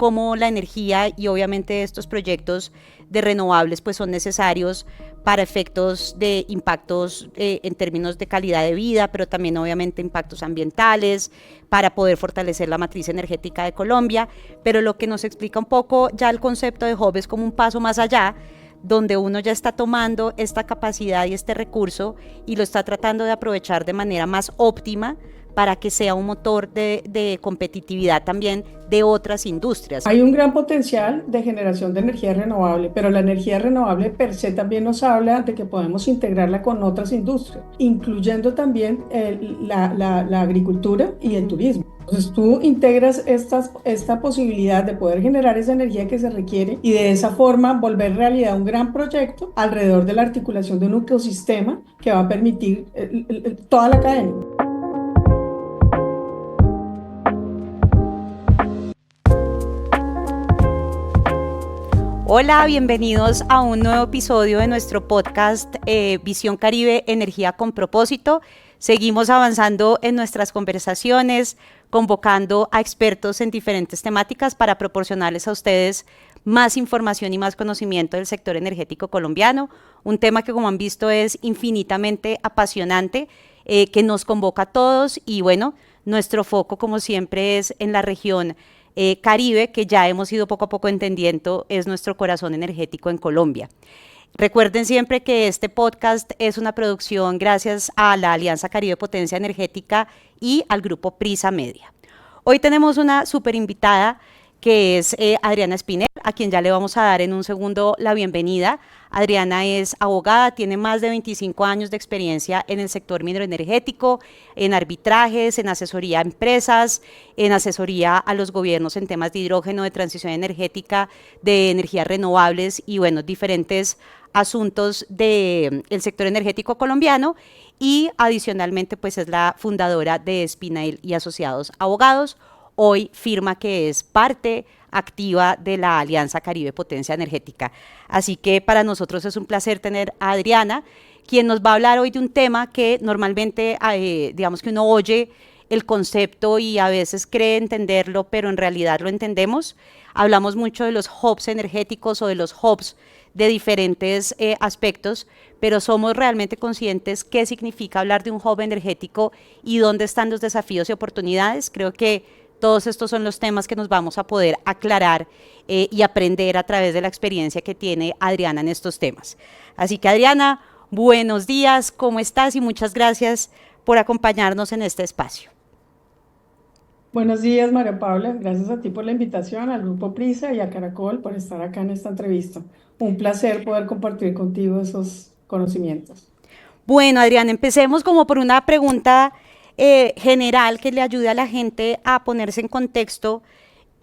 cómo la energía y obviamente estos proyectos de renovables pues son necesarios para efectos de impactos en términos de calidad de vida, pero también obviamente impactos ambientales, para poder fortalecer la matriz energética de Colombia, pero lo que nos explica un poco ya el concepto de hub es como un paso más allá, donde uno ya está tomando esta capacidad y este recurso y lo está tratando de aprovechar de manera más óptima para que sea un motor de competitividad también de otras industrias. Hay un gran potencial de generación de energía renovable, pero la energía renovable per se también nos habla de que podemos integrarla con otras industrias, incluyendo también la agricultura y el turismo. Entonces tú integras esta posibilidad de poder generar esa energía que se requiere y de esa forma volver realidad un gran proyecto alrededor de la articulación de un ecosistema que va a permitir toda la cadena. Hola, bienvenidos a un nuevo episodio de nuestro podcast Visión Caribe, Energía con Propósito. Seguimos avanzando en nuestras conversaciones, convocando a expertos en diferentes temáticas para proporcionarles a ustedes más información y más conocimiento del sector energético colombiano. Un tema que, como han visto, es infinitamente apasionante, que nos convoca a todos y bueno, nuestro foco, como siempre, es en la región Caribe, que ya hemos ido poco a poco entendiendo es nuestro corazón energético en Colombia. Recuerden siempre que este podcast es una producción gracias a la Alianza Caribe Potencia Energética y al grupo Prisa Media. Hoy tenemos una súper invitada que es Adriana Espinel, a quien ya le vamos a dar en un segundo la bienvenida. Adriana es abogada, tiene más de 25 años de experiencia en el sector mineroenergético, en arbitrajes, en asesoría a empresas, en asesoría a los gobiernos en temas de hidrógeno, de transición energética, de energías renovables y bueno, diferentes asuntos del sector energético colombiano y adicionalmente pues es la fundadora de Espinel y Asociados Abogados. Hoy firma que es parte activa de la Alianza Caribe Potencia Energética. Así que para nosotros es un placer tener a Adriana, quien nos va a hablar hoy de un tema que normalmente, digamos que uno oye el concepto y a veces cree entenderlo, pero en realidad lo entendemos. Hablamos mucho de los hubs energéticos o de los hubs de diferentes aspectos, pero somos realmente conscientes qué significa hablar de un hub energético y dónde están los desafíos y oportunidades. Creo que todos estos son los temas que nos vamos a poder aclarar y aprender a través de la experiencia que tiene Adriana en estos temas. Así que Adriana, buenos días, ¿cómo estás? Y muchas gracias por acompañarnos en este espacio. Buenos días, María Paula. Gracias a ti por la invitación, al Grupo Prisa y a Caracol por estar acá en esta entrevista. Un placer poder compartir contigo esos conocimientos. Bueno, Adriana, empecemos como por una pregunta general que le ayude a la gente a ponerse en contexto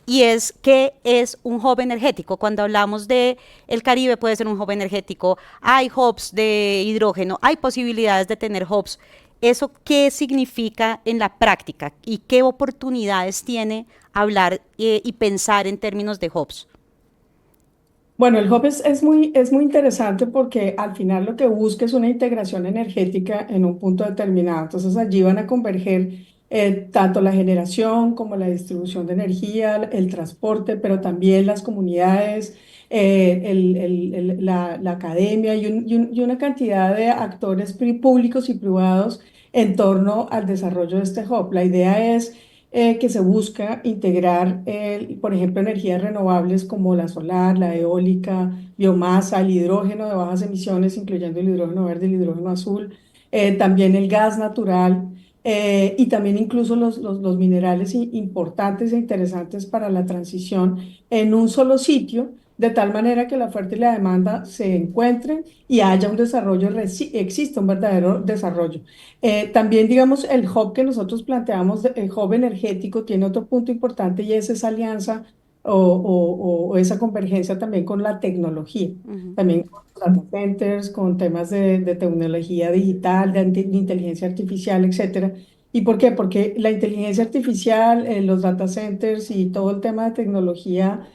y es ¿qué es un hub energético? Cuando hablamos de el Caribe puede ser un hub energético, hay hubs de hidrógeno, hay posibilidades de tener hubs. ¿Eso qué significa en la práctica y qué oportunidades tiene hablar y pensar en términos de hubs? Bueno, el hub es muy interesante porque al final lo que busca es una integración energética en un punto determinado. Entonces allí van a converger tanto la generación como la distribución de energía, el transporte, pero también las comunidades, la academia y una cantidad de actores públicos y privados en torno al desarrollo de este hub. La idea es que se busca integrar, por ejemplo, energías renovables como la solar, la eólica, biomasa, el hidrógeno de bajas emisiones, incluyendo el hidrógeno verde, el hidrógeno azul, también el gas natural y también incluso los minerales importantes e interesantes para la transición en un solo sitio, de tal manera que la oferta y la demanda se encuentren y haya un desarrollo, exista un verdadero desarrollo. También, digamos, el hub que nosotros planteamos, el hub energético, tiene otro punto importante y es esa alianza o esa convergencia también con la tecnología, Uh -huh. también con data centers, con temas de tecnología digital, de inteligencia artificial, etcétera. ¿Y por qué? Porque la inteligencia artificial, los data centers y todo el tema de tecnología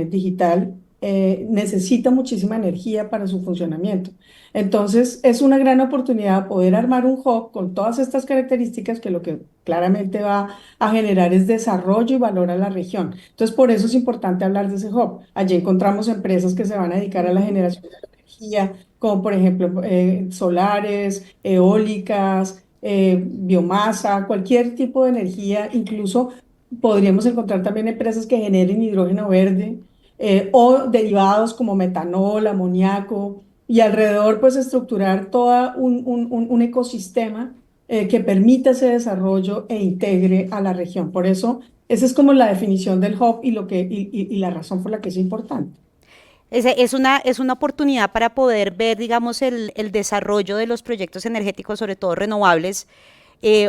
digital necesita muchísima energía para su funcionamiento. Entonces, es una gran oportunidad poder armar un hub con todas estas características que lo que claramente va a generar es desarrollo y valor a la región. Entonces, por eso es importante hablar de ese hub. Allí encontramos empresas que se van a dedicar a la Ujú. generación de energía, como por ejemplo solares, eólicas, biomasa, cualquier tipo de energía, incluso podríamos encontrar también empresas que generen hidrógeno verde o derivados como metanol, amoníaco, y alrededor pues estructurar todo un ecosistema que permita ese desarrollo e integre a la región. Por eso, esa es como la definición del hub y, y la razón por la que es importante. Es una oportunidad para poder ver, digamos, el desarrollo de los proyectos energéticos, sobre todo renovables,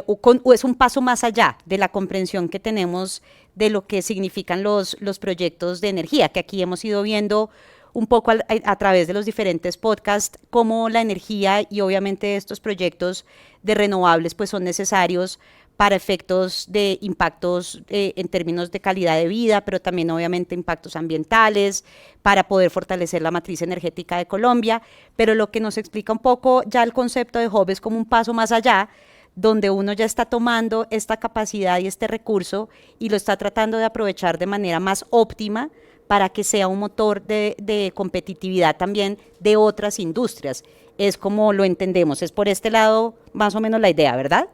o es un paso más allá de la comprensión que tenemos de lo que significan los proyectos de energía, que aquí hemos ido viendo un poco a través de los diferentes podcasts, cómo la energía y obviamente estos proyectos de renovables pues son necesarios para efectos de impactos en términos de calidad de vida, pero también obviamente impactos ambientales, para poder fortalecer la matriz energética de Colombia. Pero lo que nos explica un poco ya el concepto de hub es como un paso más allá, donde uno ya está tomando esta capacidad y este recurso y lo está tratando de aprovechar de manera más óptima para que sea un motor de competitividad también de otras industrias. Es como lo entendemos, es por este lado más o menos la idea, ¿verdad?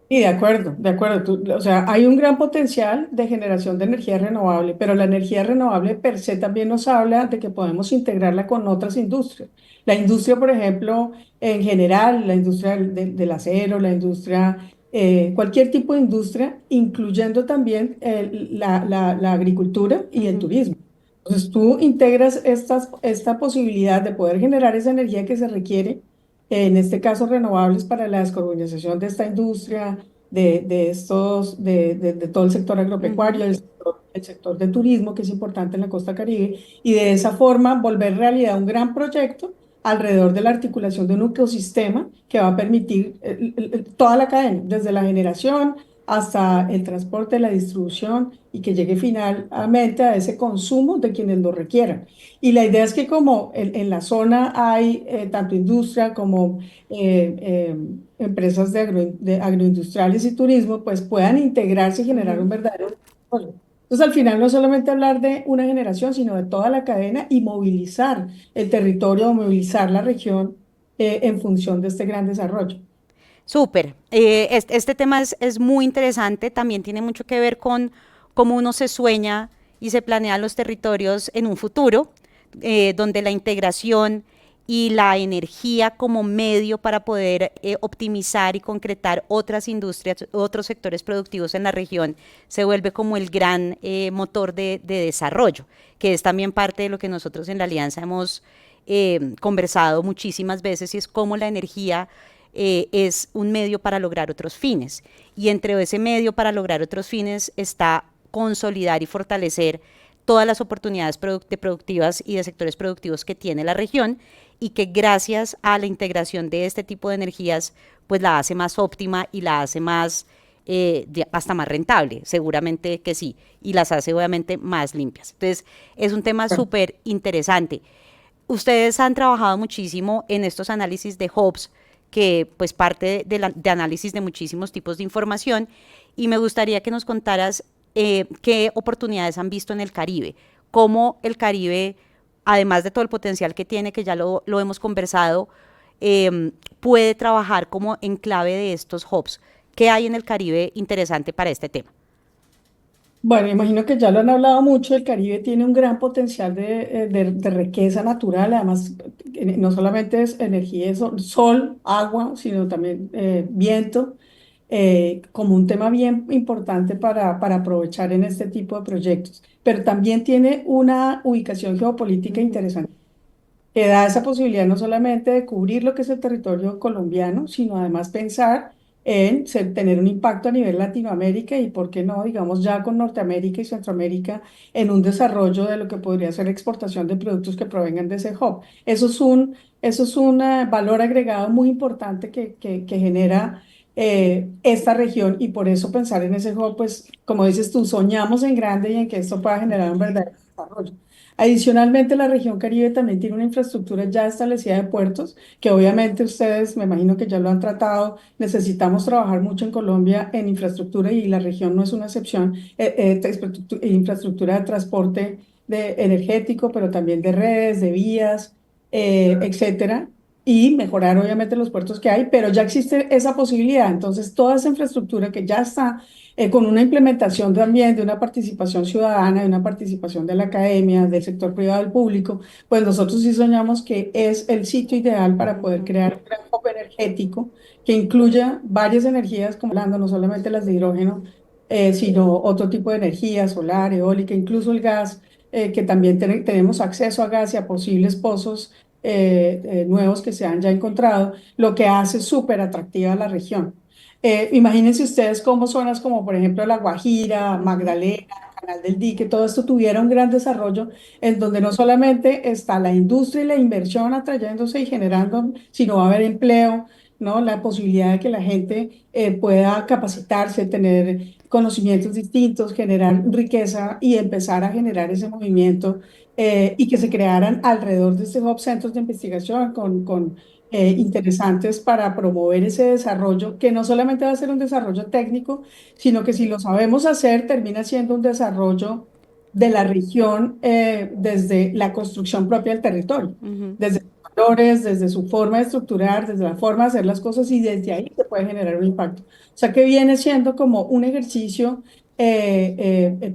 Y de acuerdo, de acuerdo. O sea, hay un gran potencial de generación de energía renovable, pero la energía renovable per se también nos habla de que podemos integrarla con otras industrias. La industria, por ejemplo, en general, la industria del acero, la industria, cualquier tipo de industria, incluyendo también la agricultura y el Ujú. turismo. Entonces, tú integras esta posibilidad de poder generar esa energía que se requiere en este caso renovables para la descarbonización de esta industria, de todo el sector Ujú. agropecuario, el sector de turismo, que es importante en la costa Caribe, y de esa forma volver realidad un gran proyecto alrededor de la articulación de un ecosistema que va a permitir toda la cadena, desde la generación hasta el transporte, la distribución y que llegue finalmente a ese consumo de quienes lo requieran. Y la idea es que como en la zona hay tanto industria como empresas de agroindustriales y turismo, pues puedan integrarse y generar un Ujú. verdadero desarrollo. Entonces, al final, no solamente hablar de una generación, sino de toda la cadena y movilizar el territorio o movilizar la región en función de este gran desarrollo. Súper. Este tema es muy interesante, también tiene mucho que ver con cómo uno se sueña y se planea los territorios en un futuro, donde la integración y la energía como medio para poder optimizar y concretar otras industrias, otros sectores productivos en la región, se vuelve como el gran motor de desarrollo, que es también parte de lo que nosotros en la Alianza hemos conversado muchísimas veces y es cómo la energía es un medio para lograr otros fines. Y entre ese medio para lograr otros fines está consolidar y fortalecer todas las oportunidades productivas y de sectores productivos que tiene la región y que gracias a la integración de este tipo de energías, pues la hace más óptima y la hace más, hasta más rentable, seguramente que sí, y las hace obviamente más limpias. Entonces, es un tema súper interesante. Ustedes han trabajado muchísimo en estos análisis de hubs, que pues parte de análisis de muchísimos tipos de información, y me gustaría que nos contaras qué oportunidades han visto en el Caribe, cómo el Caribe, además de todo el potencial que tiene, que ya lo hemos conversado, puede trabajar como en clave de estos hubs. ¿Qué hay en el Caribe interesante para este tema? Bueno, imagino que ya lo han hablado mucho, el Caribe tiene un gran potencial de riqueza natural, además no solamente es energía, es sol, agua, sino también viento, como un tema bien importante para aprovechar en este tipo de proyectos. Pero también tiene una ubicación geopolítica Ujú. interesante que da esa posibilidad no solamente de cubrir lo que es el territorio colombiano, sino además pensar en tener un impacto a nivel Latinoamérica y, ¿por qué no?, digamos, ya con Norteamérica y Centroamérica en un desarrollo de lo que podría ser exportación de productos que provengan de ese hub. Eso es un valor agregado muy importante que genera esta región y por eso pensar en ese hub, pues, como dices tú, soñamos en grande y en que esto pueda generar un verdadero desarrollo. Adicionalmente, la región Caribe también tiene una infraestructura ya establecida de puertos, que obviamente ustedes, me imagino que ya lo han tratado. Necesitamos trabajar mucho en Colombia en infraestructura y la región no es una excepción. Infraestructura de transporte energético, pero también de redes, de vías, etcétera, y mejorar obviamente los puertos que hay, pero ya existe esa posibilidad. Entonces, toda esa infraestructura que ya está, con una implementación también de una participación ciudadana, de una participación de la academia, del sector privado, del público, pues nosotros sí soñamos que es el sitio ideal para poder Ujú, crear un gran hub energético que incluya varias energías, como hablando, no solamente las de hidrógeno, sino otro tipo de energía, solar, eólica, incluso el gas, que también tenemos acceso a gas y a posibles pozos nuevos que se han ya encontrado, lo que hace súper atractiva la región. Imagínense ustedes cómo zonas como por ejemplo La Guajira, ujú, Magdalena, Canal del Dique, todo esto tuviera un gran desarrollo en donde no solamente está la industria y la inversión atrayéndose y generando, sino va a haber empleo, ¿no? La posibilidad de que la gente pueda capacitarse, tener conocimientos distintos, generar riqueza y empezar a generar ese movimiento, y que se crearan alrededor de este hub centros de investigación con interesantes para promover ese desarrollo, que no solamente va a ser un desarrollo técnico, sino que si lo sabemos hacer, termina siendo un desarrollo de la región, desde la construcción propia del territorio, ujú. desde sus valores, desde su forma de estructurar, desde la forma de hacer las cosas, y desde ahí se puede generar un impacto. O sea que viene siendo como un ejercicio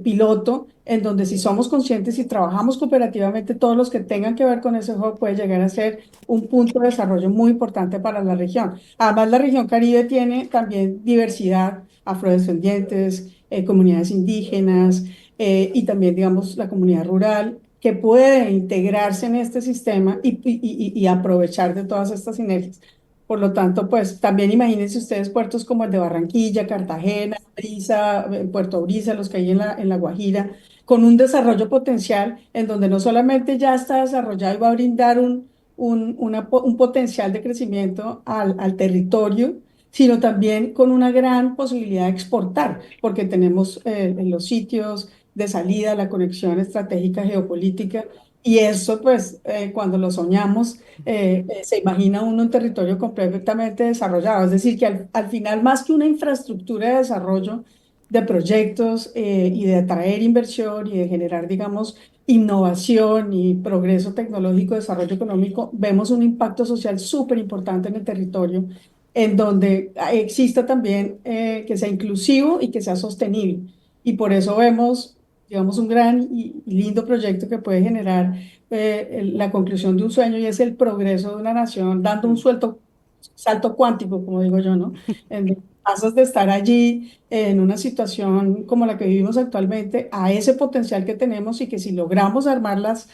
piloto, en donde si somos conscientes y trabajamos cooperativamente, todos los que tengan que ver con ese juego puede llegar a ser un punto de desarrollo muy importante para la región. Además, la región Caribe tiene también diversidad, afrodescendientes, comunidades indígenas, y también, digamos, la comunidad rural, que puede integrarse en este sistema y aprovechar de todas estas sinergias. Por lo tanto, pues también imagínense ustedes puertos como el de Barranquilla, Cartagena, Brisa, Puerto Brisa, los que hay en la Guajira, con un desarrollo potencial en donde no solamente ya está desarrollado y va a brindar un potencial de crecimiento al territorio, sino también con una gran posibilidad de exportar, porque tenemos en los sitios de salida, la conexión estratégica geopolítica, y eso pues, cuando lo soñamos, se imagina uno un territorio completamente desarrollado. Es decir, que al final, más que una infraestructura de desarrollo de proyectos, y de atraer inversión y de generar, digamos, innovación y progreso tecnológico, desarrollo económico, vemos un impacto social súper importante en el territorio, en donde exista también, que sea inclusivo y que sea sostenible. Y por eso vemos, digamos, un gran y lindo proyecto que puede generar, la conclusión de un sueño, y es el progreso de una nación dando un Mm. salto cuántico, como digo yo, ¿no? En donde pasas de estar allí en una situación como la que vivimos actualmente a ese potencial que tenemos, y que si logramos armarlas,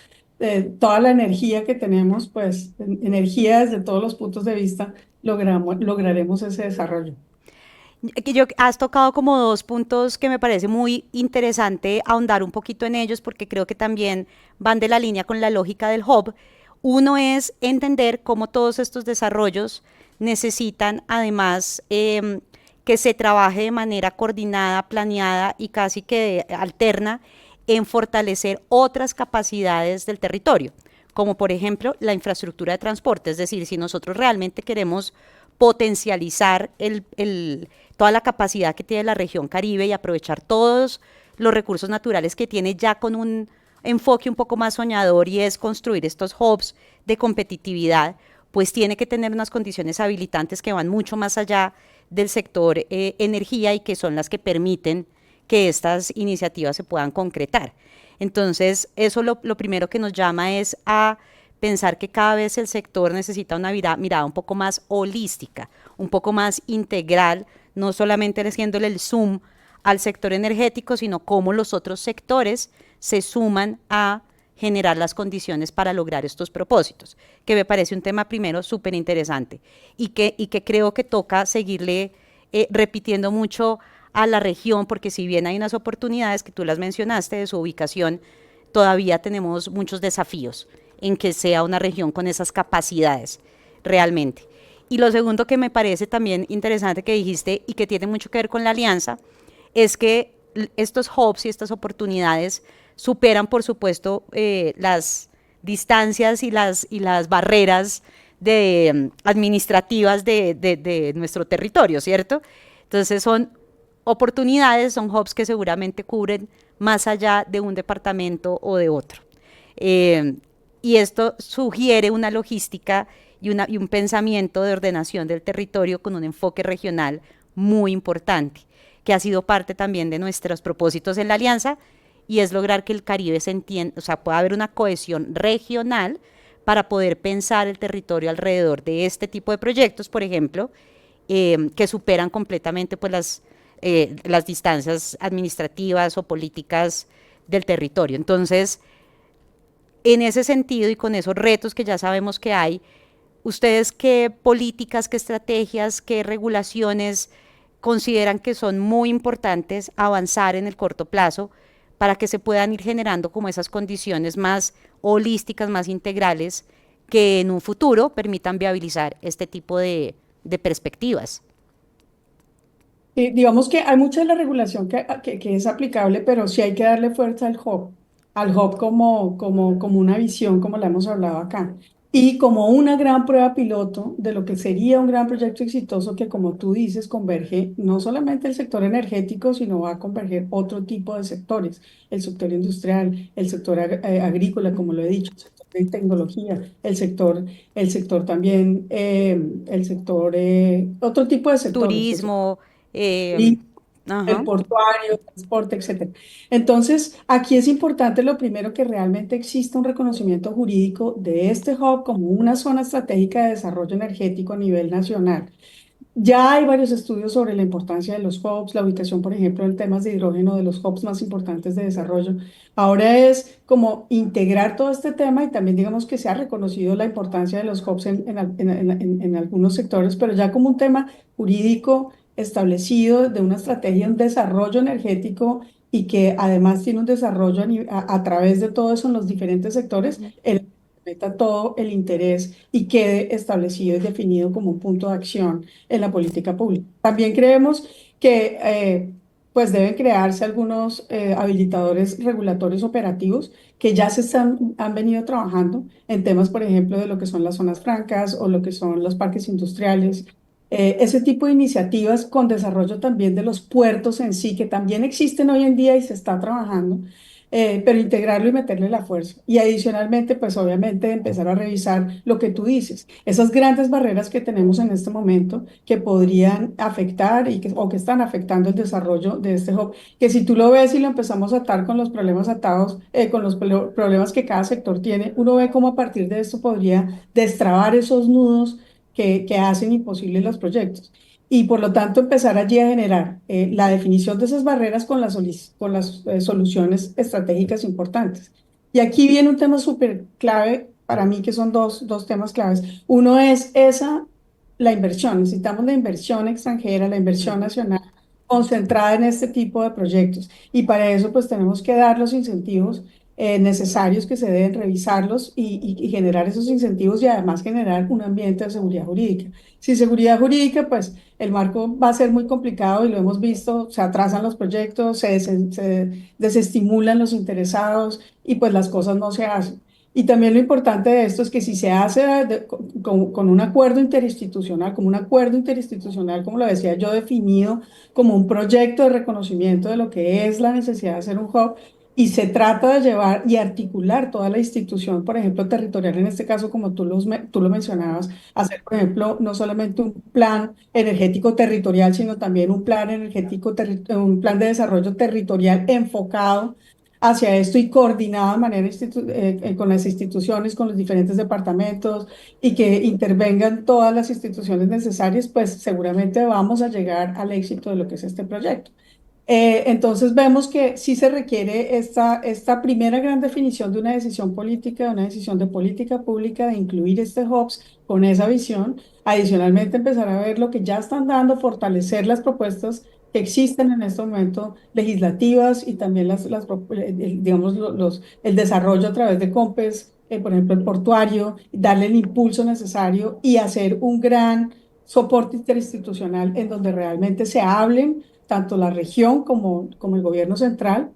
toda la energía que tenemos, pues energía desde todos los puntos de vista, lograremos ese desarrollo. Que yo has tocado como dos puntos que me parece muy interesante ahondar un poquito en ellos porque creo que también van de la línea con la lógica del hub. Uno es entender cómo todos estos desarrollos necesitan además que se trabaje de manera coordinada, planeada y casi que alterna en fortalecer otras capacidades del territorio, como por ejemplo la infraestructura de transporte. Es decir, si nosotros realmente queremos potencializar toda la capacidad que tiene la región Caribe y aprovechar todos los recursos naturales que tiene ya con un enfoque un poco más soñador y es construir estos hubs de competitividad, pues tiene que tener unas condiciones habilitantes que van mucho más allá del sector energía y que son las que permiten que estas iniciativas se puedan concretar. Entonces, eso lo primero que nos llama es a pensar que cada vez el sector necesita una mirada un poco más holística, un poco más integral, no solamente haciéndole el zoom al sector energético, sino cómo los otros sectores se suman a generar las condiciones para lograr estos propósitos, que me parece un tema primero súper interesante y que creo que toca seguirle repitiendo mucho a la región, porque si bien hay unas oportunidades que tú las mencionaste de su ubicación, todavía tenemos muchos desafíos en que sea una región con esas capacidades realmente. Y lo segundo que me parece también interesante que dijiste y que tiene mucho que ver con la alianza, es que estos hubs y estas oportunidades superan, por supuesto, las distancias y las barreras administrativas de nuestro territorio, ¿cierto? Entonces son oportunidades, son hubs que seguramente cubren más allá de un departamento o de otro. Eh, y esto sugiere una logística y un pensamiento de ordenación del territorio con un enfoque regional muy importante, que ha sido parte también de nuestros propósitos en la alianza, y es lograr que el Caribe se entienda, o sea, pueda haber una cohesión regional para poder pensar el territorio alrededor de este tipo de proyectos, por ejemplo, que superan completamente pues, las distancias administrativas o políticas del territorio. Entonces, en ese sentido y con esos retos que ya sabemos que hay, ¿ustedes qué políticas, qué estrategias, qué regulaciones consideran que son muy importantes avanzar en el corto plazo para que se puedan ir generando como esas condiciones más holísticas, más integrales, que en un futuro permitan viabilizar este tipo de perspectivas? Digamos que hay mucha de la regulación que es aplicable, pero sí hay que darle fuerza al hub como una visión, como la hemos hablado acá, y como una gran prueba piloto de lo que sería un gran proyecto exitoso que, como tú dices, converge no solamente el sector energético, sino va a converger otro tipo de sectores, el sector industrial, el sector agrícola, como lo he dicho, el sector de tecnología, el sector también, otro tipo de sectores, Turismo, eh, turismo, el ajá, portuario, transporte, etcétera. Entonces, aquí es importante lo primero que realmente exista un reconocimiento jurídico de este hub como una zona estratégica de desarrollo energético a nivel nacional. Ya hay varios estudios sobre la importancia de los hubs, la ubicación, por ejemplo, en temas de hidrógeno de los hubs más importantes de desarrollo. Ahora es como integrar todo este tema y también digamos que se ha reconocido la importancia de los hubs en algunos sectores, pero ya como un tema jurídico establecido de una estrategia, un desarrollo energético y que además tiene un desarrollo a través de todo eso en los diferentes sectores, el meta todo el interés y quede establecido y definido como un punto de acción en la política pública. También creemos que pues deben crearse algunos habilitadores regulatorios operativos que ya han venido trabajando en temas, por ejemplo, de lo que son las zonas francas o lo que son los parques industriales. Ese tipo de iniciativas con desarrollo también de los puertos en sí, que también existen hoy en día y se está trabajando, pero integrarlo y meterle la fuerza. Y adicionalmente, pues obviamente empezar a revisar lo que tú dices, esas grandes barreras que tenemos en este momento que podrían afectar o que están afectando el desarrollo de este hub, que si tú lo ves y lo empezamos a atar con los problemas atados, con los problemas que cada sector tiene, uno ve cómo a partir de esto podría destrabar esos nudos que hacen imposibles los proyectos. Y por lo tanto empezar allí a generar la definición de esas barreras con las soluciones estratégicas importantes. Y aquí viene un tema súper clave para mí, que son dos temas claves. Uno es la inversión. Necesitamos la inversión extranjera, la inversión nacional concentrada en este tipo de proyectos. Y para eso pues tenemos que dar los incentivos necesarios, que se deben revisarlos y generar esos incentivos y además generar un ambiente de seguridad jurídica. Sin seguridad jurídica, pues el marco va a ser muy complicado y lo hemos visto, se atrasan los proyectos, se desestimulan los interesados y pues las cosas no se hacen. Y también lo importante de esto es que si se hace con un acuerdo interinstitucional, como un acuerdo interinstitucional, como lo decía yo, definido como un proyecto de reconocimiento de lo que es la necesidad de hacer un hub, y se trata de llevar y articular toda la institución, por ejemplo, territorial, en este caso, como tú lo mencionabas, hacer, por ejemplo, no solamente un plan energético territorial, sino también un plan de desarrollo territorial enfocado hacia esto y coordinado de manera con las instituciones, con los diferentes departamentos y que intervengan todas las instituciones necesarias, pues seguramente vamos a llegar al éxito de lo que es este proyecto. Entonces vemos que sí se requiere esta primera gran definición de una decisión política, de una decisión de política pública, de incluir este hubs con esa visión. Adicionalmente, empezar a ver lo que ya están dando, fortalecer las propuestas que existen en este momento legislativas y también digamos, el desarrollo a través de COMPES, por ejemplo, el portuario, darle el impulso necesario y hacer un gran soporte interinstitucional en donde realmente se hablen tanto la región como el gobierno central,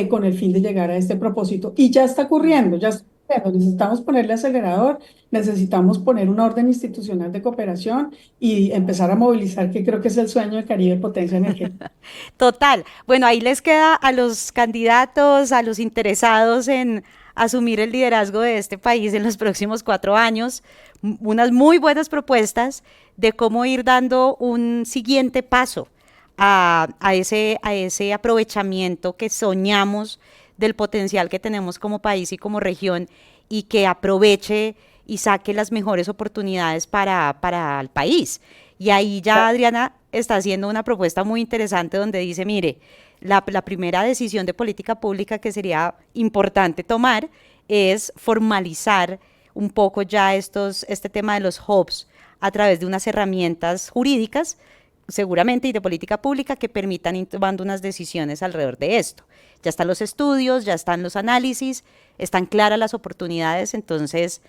con el fin de llegar a este propósito. Y ya está ocurriendo, ya está ocurriendo. Necesitamos ponerle acelerador, necesitamos poner una orden institucional de cooperación y empezar a movilizar, que creo que es el sueño de Caribe Potencia Energética. Total. Bueno, ahí les queda a los candidatos, a los interesados en asumir el liderazgo de este país en los próximos 4 años, unas muy buenas propuestas de cómo ir dando un siguiente paso a ese aprovechamiento que soñamos del potencial que tenemos como país y como región y que aproveche y saque las mejores oportunidades para el país. Y ahí ya Adriana está haciendo una propuesta muy interesante donde dice, mire, la primera decisión de política pública que sería importante tomar es formalizar un poco ya este tema de los hubs a través de unas herramientas jurídicas, seguramente, y de política pública que permitan ir tomando unas decisiones alrededor de esto. Ya están los estudios, ya están los análisis, están claras las oportunidades, entonces,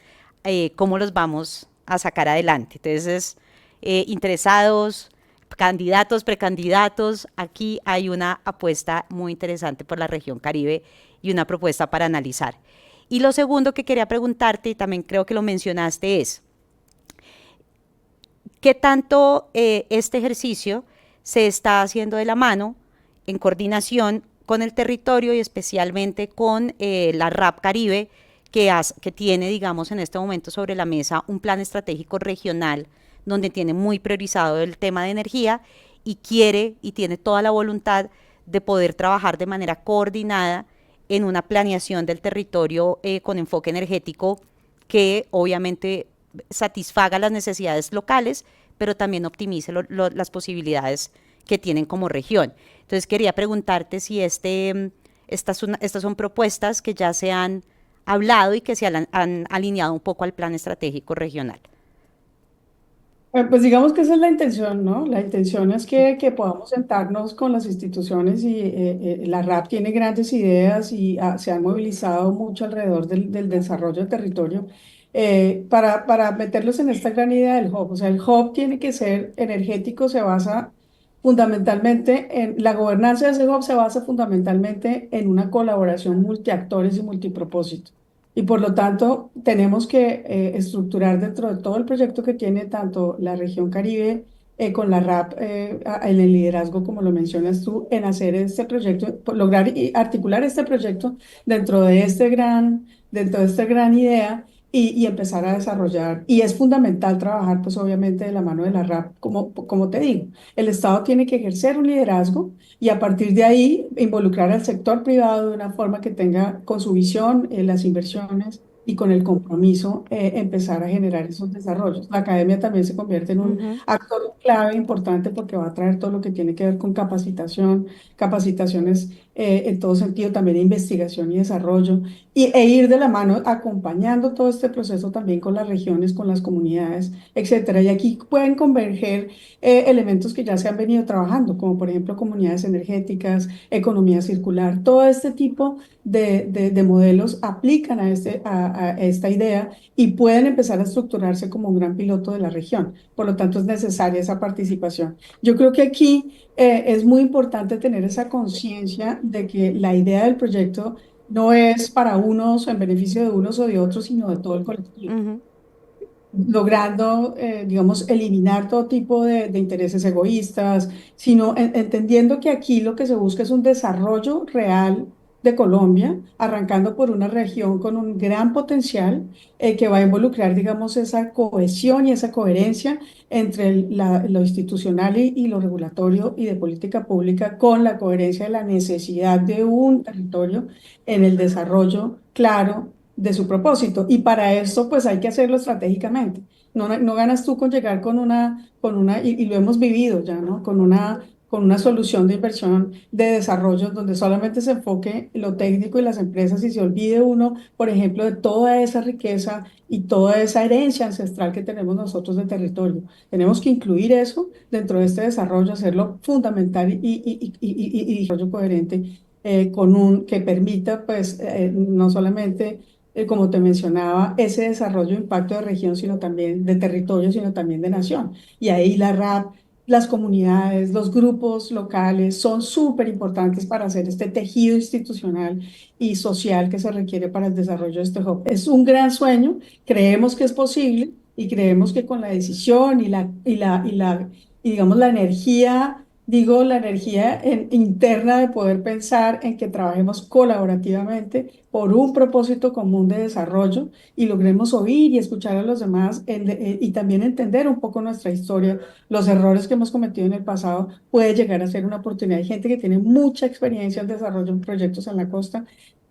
¿cómo los vamos a sacar adelante? Entonces, interesados, candidatos, precandidatos, aquí hay una apuesta muy interesante por la región Caribe y una propuesta para analizar. Y lo segundo que quería preguntarte, y también creo que lo mencionaste, es, ¿qué tanto este ejercicio se está haciendo de la mano, en coordinación con el territorio y especialmente con la RAP Caribe, que tiene, digamos, en este momento sobre la mesa un plan estratégico regional donde tiene muy priorizado el tema de energía y quiere y tiene toda la voluntad de poder trabajar de manera coordinada en una planeación del territorio con enfoque energético que obviamente satisfaga las necesidades locales, pero también optimice las posibilidades que tienen como región. Entonces quería preguntarte si estas son propuestas que ya se han hablado y que se han alineado un poco al plan estratégico regional. Pues digamos que esa es la intención, ¿no? La intención es que podamos sentarnos con las instituciones y la RAP tiene grandes ideas y se han movilizado mucho alrededor del desarrollo del territorio para meterlos en esta gran idea del hub. O sea, el hub tiene que ser energético, se basa fundamentalmente la gobernanza de ese hub se basa fundamentalmente en una colaboración multiactores y multipropósito. Y por lo tanto, tenemos que estructurar dentro de todo el proyecto que tiene tanto la región Caribe con la RAP en el liderazgo, como lo mencionas tú, en hacer este proyecto, lograr y articular este proyecto dentro de esta gran idea y empezar a desarrollar. Y es fundamental trabajar, pues obviamente, de la mano de la RAP, como te digo. El Estado tiene que ejercer un liderazgo y a partir de ahí involucrar al sector privado de una forma que tenga con su visión las inversiones y con el compromiso empezar a generar esos desarrollos. La academia también se convierte en un Ujú. actor clave importante porque va a traer todo lo que tiene que ver con capacitación, capacitaciones en todo sentido, también investigación y desarrollo, e ir de la mano acompañando todo este proceso también con las regiones, con las comunidades, etcétera. Y aquí pueden converger elementos que ya se han venido trabajando, como por ejemplo comunidades energéticas, economía circular, todo este tipo de modelos aplican a esta idea y pueden empezar a estructurarse como un gran piloto de la región. Por lo tanto, es necesaria esa participación. Yo creo que aquí es muy importante tener esa conciencia de que la idea del proyecto no es para unos, en beneficio de unos o de otros, sino de todo el colectivo, Ujú. logrando, digamos, eliminar todo tipo de intereses egoístas, sino entendiendo que aquí lo que se busca es un desarrollo real de Colombia, arrancando por una región con un gran potencial que va a involucrar, digamos, esa cohesión y esa coherencia entre lo institucional y lo regulatorio y de política pública, con la coherencia de la necesidad de un territorio en el desarrollo claro de su propósito. Y para eso, pues hay que hacerlo estratégicamente. No ganas tú con llegar y lo hemos vivido ya, ¿no? Con una solución de inversión de desarrollo donde solamente se enfoque lo técnico y las empresas y se olvide uno, por ejemplo, de toda esa riqueza y toda esa herencia ancestral que tenemos nosotros de territorio. Tenemos que incluir eso dentro de este desarrollo, hacerlo fundamental y desarrollo coherente que permita, pues, no solamente como te mencionaba, ese desarrollo de impacto de región, sino también de territorio, sino también de nación. Y ahí la RAP las comunidades, los grupos locales son súper importantes para hacer este tejido institucional y social que se requiere para el desarrollo de este hub. Es un gran sueño, creemos que es posible y creemos que con la decisión y digamos la energía, digo la energía interna de poder pensar en que trabajemos colaborativamente por un propósito común de desarrollo y logremos oír y escuchar a los demás y también entender un poco nuestra historia, los errores que hemos cometido en el pasado, puede llegar a ser una oportunidad. Hay gente que tiene mucha experiencia en desarrollo de proyectos en la costa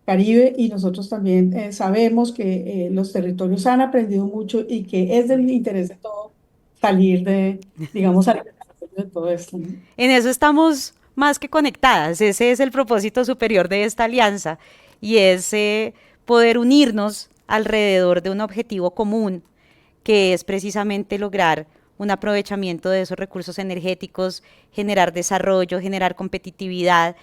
Caribe y nosotros también sabemos que los territorios han aprendido mucho y que es del interés de todos salir digamos, al desarrollo de todo esto, ¿no? En eso estamos más que conectadas. Ese es el propósito superior de esta alianza y es poder unirnos alrededor de un objetivo común que es precisamente lograr un aprovechamiento de esos recursos energéticos, generar desarrollo, generar competitividad,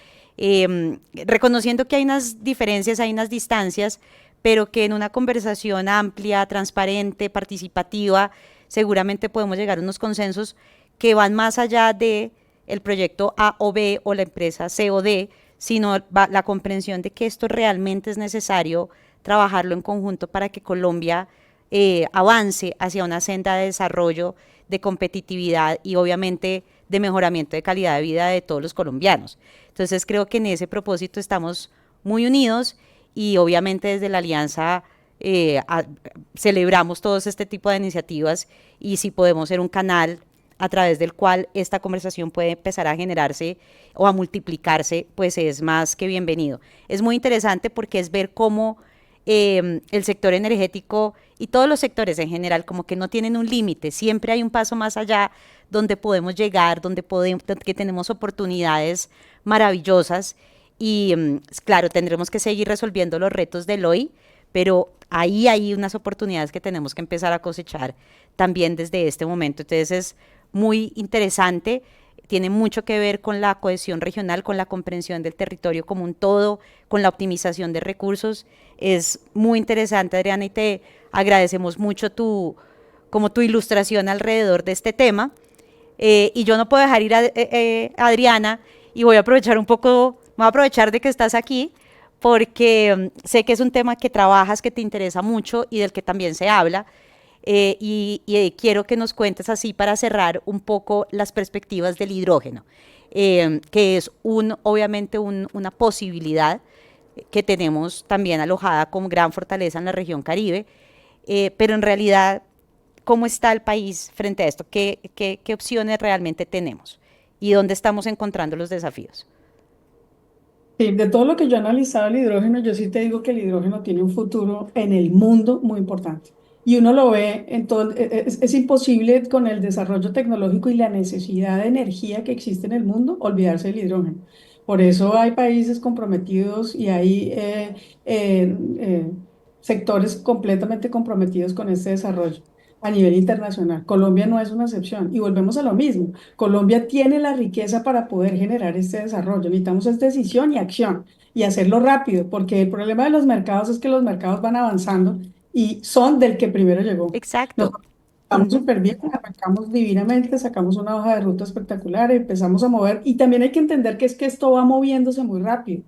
reconociendo que hay unas diferencias, hay unas distancias, pero que en una conversación amplia, transparente, participativa, seguramente podemos llegar a unos consensos que van más allá de el proyecto A o B o la empresa C o D, sino la comprensión de que esto realmente es necesario trabajarlo en conjunto para que Colombia avance hacia una senda de desarrollo, de competitividad y obviamente de mejoramiento de calidad de vida de todos los colombianos. Entonces creo que en ese propósito estamos muy unidos y obviamente desde la alianza celebramos todos este tipo de iniciativas y si podemos ser un canal a través del cual esta conversación puede empezar a generarse o a multiplicarse, pues es más que bienvenido. Es muy interesante porque es ver cómo el sector energético y todos los sectores en general como que no tienen un límite, siempre hay un paso más allá donde podemos llegar, donde que tenemos oportunidades maravillosas y claro, tendremos que seguir resolviendo los retos del hoy, pero ahí hay unas oportunidades que tenemos que empezar a cosechar también desde este momento. Entonces es muy interesante, tiene mucho que ver con la cohesión regional, con la comprensión del territorio como un todo, con la optimización de recursos. Es muy interesante, Adriana, y te agradecemos mucho como tu ilustración alrededor de este tema. Y yo no puedo dejar ir a Adriana y voy a aprovechar un poco, voy a aprovechar de que estás aquí porque sé que es un tema que trabajas, que te interesa mucho y del que también se habla. Quiero que nos cuentes así para cerrar un poco las perspectivas del hidrógeno, que es obviamente una posibilidad que tenemos también alojada con gran fortaleza en la región Caribe, pero en realidad, ¿cómo está el país frente a esto? ¿Qué opciones realmente tenemos? ¿Y dónde estamos encontrando los desafíos? Sí, de todo lo que yo he analizado el hidrógeno, yo sí te digo que el hidrógeno tiene un futuro en el mundo muy importante. Y uno lo ve en todo, es imposible con el desarrollo tecnológico y la necesidad de energía que existe en el mundo olvidarse del hidrógeno. Por eso hay países comprometidos y hay sectores completamente comprometidos con este desarrollo a nivel internacional. Colombia no es una excepción. Y volvemos a lo mismo. Colombia tiene la riqueza para poder generar este desarrollo. Necesitamos es decisión y acción y hacerlo rápido, porque el problema de los mercados es que los mercados van avanzando y son del que primero llegó. Exacto. Nosotros estamos súper bien, arrancamos divinamente, sacamos una hoja de ruta espectacular, empezamos a mover y también hay que entender que es que esto va moviéndose muy rápido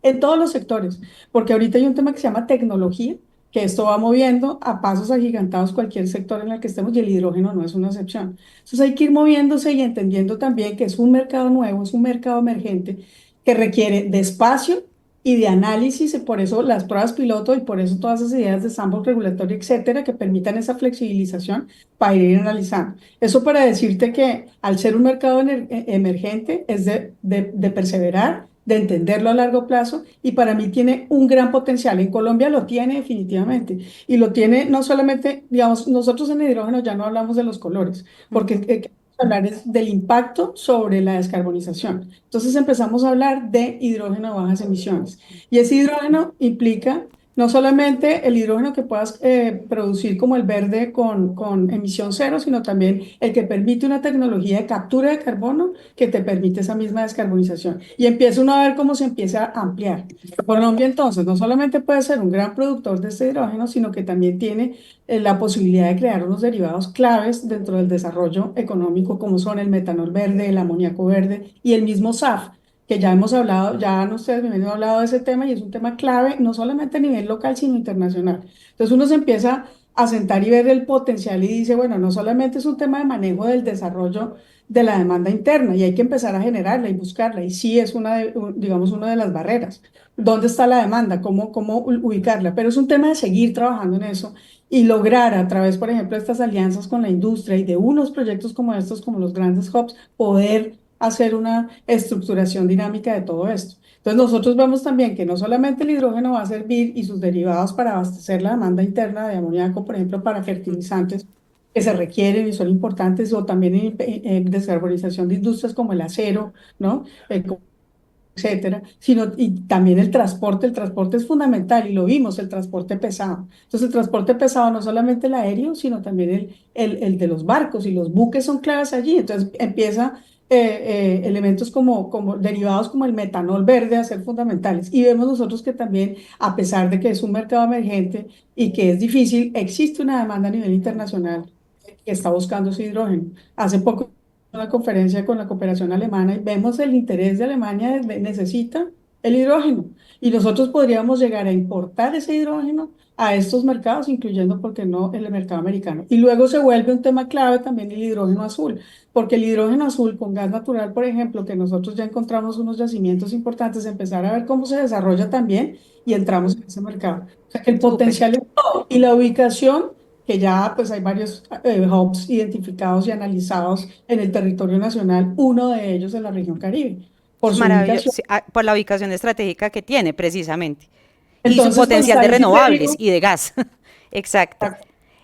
en todos los sectores, porque ahorita hay un tema que se llama tecnología, que esto va moviendo a pasos agigantados cualquier sector en el que estemos y el hidrógeno no es una excepción. Entonces hay que ir moviéndose y entendiendo también que es un mercado nuevo, es un mercado emergente que requiere de espacio y de análisis, y por eso las pruebas piloto y por eso todas esas ideas de sandbox regulatorio, etcétera, que permitan esa flexibilización para ir analizando. Eso para decirte que al ser un mercado emergente es de perseverar, de entenderlo a largo plazo y para mí tiene un gran potencial. En Colombia lo tiene definitivamente y lo tiene no solamente, digamos, nosotros en hidrógeno ya no hablamos de los colores, porque hablar es del impacto sobre la descarbonización. Entonces empezamos a hablar de hidrógeno a bajas emisiones y ese hidrógeno implica No solamente el hidrógeno que puedas producir como el verde con emisión cero, sino también el que permite una tecnología de captura de carbono que te permite esa misma descarbonización. Y empieza uno a ver cómo se empieza a ampliar. Colombia entonces no solamente puede ser un gran productor de este hidrógeno, sino que también tiene la posibilidad de crear unos derivados claves dentro del desarrollo económico, como son el metanol verde, el amoníaco verde y el mismo SAF, que ya hemos hablado, ya ustedes me han hablado de ese tema y es un tema clave, no solamente a nivel local, sino internacional. Entonces uno se empieza a sentar y ver el potencial y dice, bueno, no solamente es un tema de manejo del desarrollo de la demanda interna y hay que empezar a generarla y buscarla, y sí es digamos, una de las barreras. ¿Dónde está la demanda? ¿Cómo ubicarla? Pero es un tema de seguir trabajando en eso y lograr a través, por ejemplo, de estas alianzas con la industria y de unos proyectos como estos, como los grandes hubs, poder hacer una estructuración dinámica de todo esto. Entonces nosotros vemos también que no solamente el hidrógeno va a servir y sus derivados para abastecer la demanda interna de amoníaco, por ejemplo, para fertilizantes que se requieren y son importantes, o también en descarbonización de industrias como el acero, ¿no? Etcétera, sino y también el transporte es fundamental y lo vimos, el transporte pesado. Entonces el transporte pesado no solamente el aéreo, sino también el de los barcos y los buques son claves allí. Entonces empieza elementos como derivados como el metanol verde a ser fundamentales. Y vemos nosotros que también, a pesar de que es un mercado emergente y que es difícil, existe una demanda a nivel internacional que está buscando ese hidrógeno. Hace poco una conferencia con la cooperación alemana y vemos el interés de Alemania, necesita el hidrógeno y nosotros podríamos llegar a importar ese hidrógeno a estos mercados, incluyendo, ¿por qué no?, el mercado americano. Y luego se vuelve un tema clave también el hidrógeno azul, porque el hidrógeno azul con gas natural, por ejemplo, que nosotros ya encontramos unos yacimientos importantes, empezar a ver cómo se desarrolla también y entramos en ese mercado. O sea, que el Súper. potencial es todo. Y la ubicación, que ya pues hay varios hubs identificados y analizados en el territorio nacional, uno de ellos en la región Caribe, por Es su maravilloso, ubicación. sí, por la ubicación estratégica que tiene precisamente y su Entonces, pues potencial de ahí sí te renovables digo, y de gas. Exacto.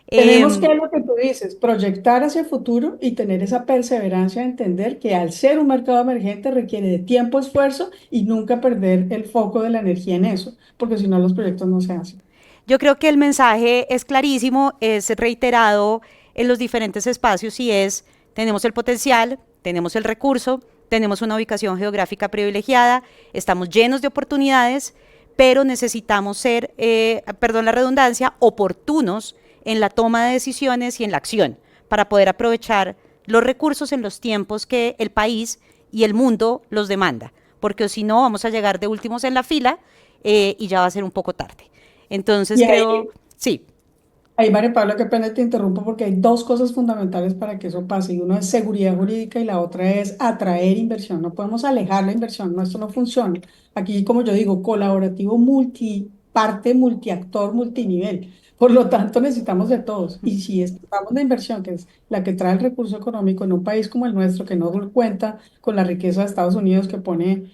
tenemos Em, que, lo que tú dices, proyectar hacia el futuro y tener esa perseverancia de entender que al ser un mercado emergente requiere de tiempo, esfuerzo y nunca perder el foco de la energía en eso, porque si no los proyectos no se hacen. yo creo que el mensaje es clarísimo, es reiterado en los diferentes espacios y es, tenemos el potencial, tenemos el recurso, tenemos una ubicación geográfica privilegiada, estamos llenos de oportunidades, pero necesitamos ser, perdón la redundancia, oportunos en la toma de decisiones y en la acción para poder aprovechar los recursos en los tiempos que el país y el mundo los demanda, porque si no vamos a llegar de últimos en la fila y ya va a ser un poco tarde. Entonces Y creo, ahí, sí, ahí, María Paula, qué pena te interrumpo porque hay dos cosas fundamentales para que eso pase. Y uno es seguridad jurídica y la otra es atraer inversión. No podemos alejar la inversión, no, esto no funciona. Aquí, como yo digo, colaborativo multiparte, multiactor, multinivel. Por lo tanto, necesitamos de todos. Y si estamos de inversión, que es la que trae el recurso económico en un país como el nuestro, que no cuenta con la riqueza de Estados Unidos, que pone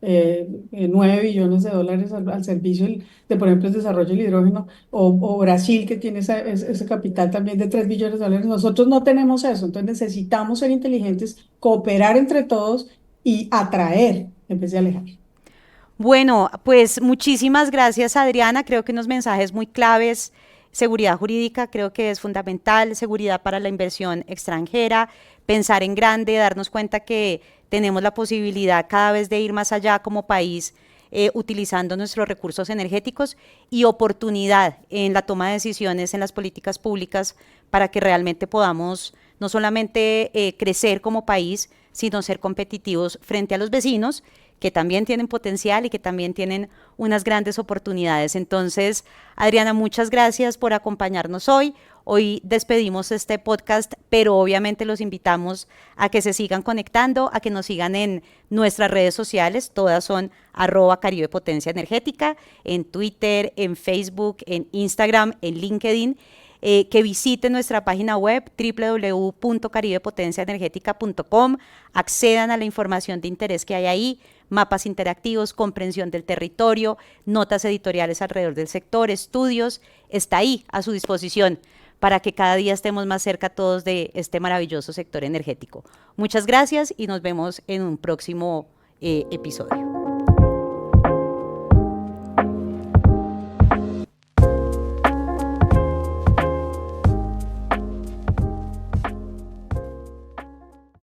9 billones de dólares al servicio de, por ejemplo, el desarrollo del hidrógeno, o Brasil, que tiene ese capital también de 3 billones de dólares. Nosotros no tenemos eso, entonces necesitamos ser inteligentes, cooperar entre todos y atraer en vez de alejar. bueno, pues muchísimas gracias Adriana, creo que unos mensajes muy claves, seguridad jurídica creo que es fundamental, seguridad para la inversión extranjera, pensar en grande, darnos cuenta que tenemos la posibilidad cada vez de ir más allá como país utilizando nuestros recursos energéticos y oportunidad en la toma de decisiones en las políticas públicas para que realmente podamos no solamente crecer como país, sino ser competitivos frente a los vecinos que también tienen potencial y que también tienen unas grandes oportunidades. Entonces, Adriana, muchas gracias por acompañarnos hoy. Hoy despedimos este podcast, pero obviamente los invitamos a que se sigan conectando, a que nos sigan en nuestras redes sociales. Todas son @Caribe Potencia Energética, en Twitter, en Facebook, en Instagram, en LinkedIn. Que visiten nuestra página web www.caribepotenciaenergetica.com, accedan a la información de interés que hay ahí, mapas interactivos, comprensión del territorio, notas editoriales alrededor del sector, estudios, está ahí a su disposición para que cada día estemos más cerca todos de este maravilloso sector energético. Muchas gracias y nos vemos en un próximo episodio.